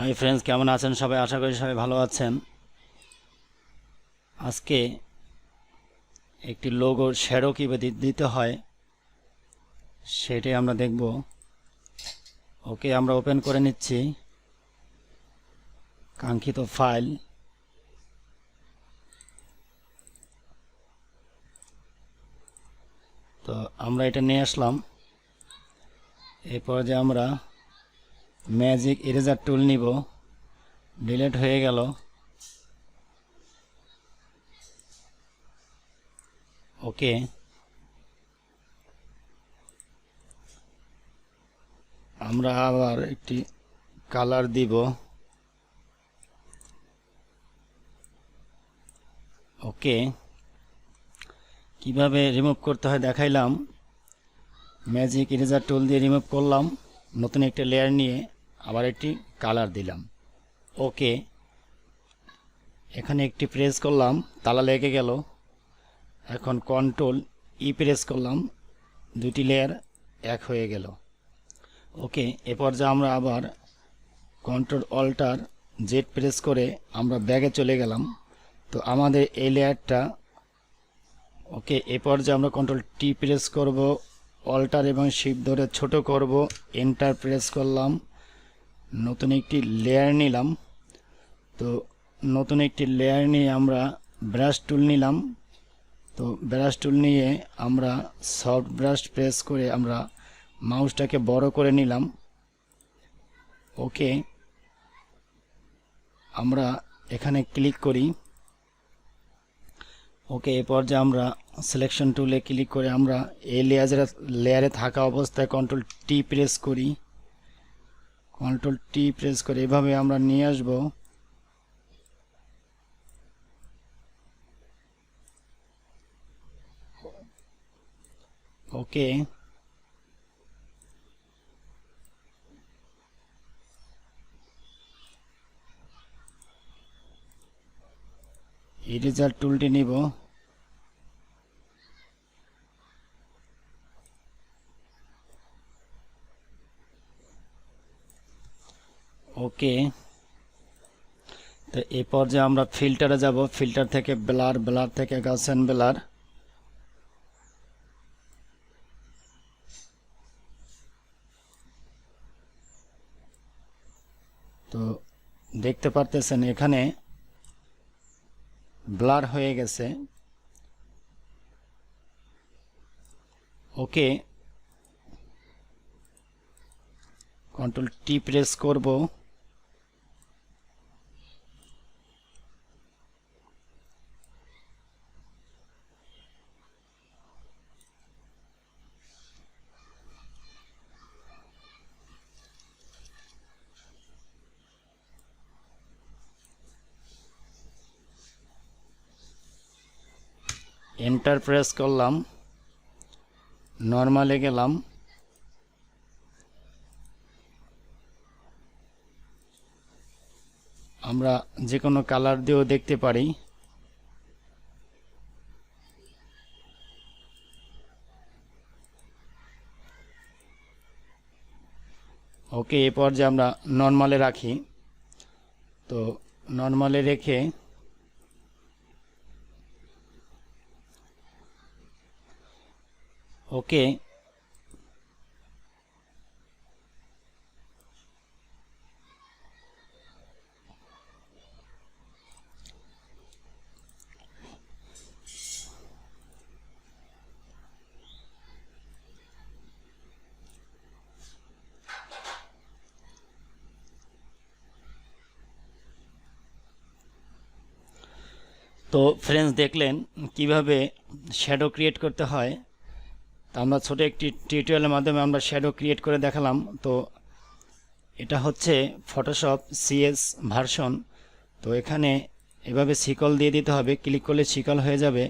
Hi friends, কেমন আছেন সবাই? আশা করি সবাই ভালো আছেন। আজকে একটি লোগোর শ্যাডো কীভাবে দিতে হয় সেটাই আমরা দেখব। ওকে, আমরা ওপেন করে নিচ্ছি কাঙ্ক্ষিত ফাইল। তো আমরা এটা নিয়ে আসলাম। এরপর যে আমরা ম্যাজিক ইরেজার টুল নিব। ডিলিট হয়ে গেল। ওকে, আমরা আবার একটি কালার দিব। ওকে, কিভাবে রিমুভ করতে হয় দেখাইলাম। ম্যাজিক ইরেজার টুল দিয়ে রিমুভ করলাম, নতুন একটা লেয়ার নিয়ে আবার একটি কালার দিলাম। ওকে, এখানে একটি প্রেস করলাম, তালা লেগে গেল। এখন কন্ট্রোল ই প্রেস করলাম, দুটি লেয়ার এক হয়ে গেল। ওকে, এ পর্যায়ে আমরা আবার কন্ট্রোল অল্টার জেড প্রেস করে আমরা ব্যাগে চলে গেলাম। তো আমাদের এই লেয়ারটা ওকে। এ পর্যায়ে আমরা কন্ট্রোল টি প্রেস করব, অল্টার এবং শিফট ধরে ছোট করব, এন্টার প্রেস করলাম, নতুন একটি লেয়ার নিলাম। তো নতুন একটি লেয়ার নিয়ে আমরা ব্রাশ টুল নিলাম। তো ব্রাশ টুল নিয়ে আমরা সফট ব্রাশ প্রেস করে আমরা মাউসটাকে বড় করে নিলাম। ওকে, আমরা এখানে ক্লিক করি। ওকে, এ পর্যায়ে আমরা সিলেকশন টুলে ক্লিক করে আমরা এই লেয়ারে থাকা অবস্থায় কন্ট্রোল টি প্রেস করি। কন্ট্রোল টি প্রেস করে এভাবে আমরা নিয়ে আসব। ওকে, ইরেজার টুলটি নিব। ওকে, তো এই পর্যায়ে আমরা ফিল্টারে যাব। ফিল্টার থেকে ব্লার, ব্লার থেকে গাউসিয়ান ব্লার। তো দেখতে পারতেছেন এখানে ব্লার হয়ে গেছে। ওকে, কন্ট্রোল টি প্রেস করব। এন্টার প্রেস করলাম, নরমালে গেলাম। আমরা যে কোনো কালার দিয়েও দেখতে পারি। ওকে, এ পর্যায়ে আমরা নরমালে রাখি। তো নরমালে রেখে ওকে, তো ফ্রেন্ডস দেখলেন কিভাবে শ্যাডো ক্রিয়েট করতে হয়। তা আমরা ছোট একটি টিউটোরিয়ালের মাধ্যমে আমরা শ্যাডো ক্রিয়েট করে দেখালাম। তো এটা হচ্ছে ফটোশপ সিএস ভার্সন। তো এখানে এভাবে শিকল দিয়ে দিতে হবে, ক্লিক করলে শিকল হয়ে যাবে।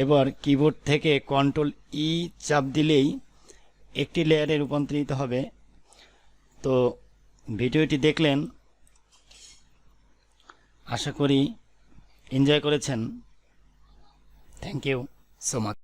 এবার কিবোর্ড থেকে কন্ট্রোল ই চাপ দিলেই একটি লেয়ারে রূপান্তরিত হবে। তো ভিডিওটি দেখলেন, আশা করি এনজয় করেছেন। Thank you so much.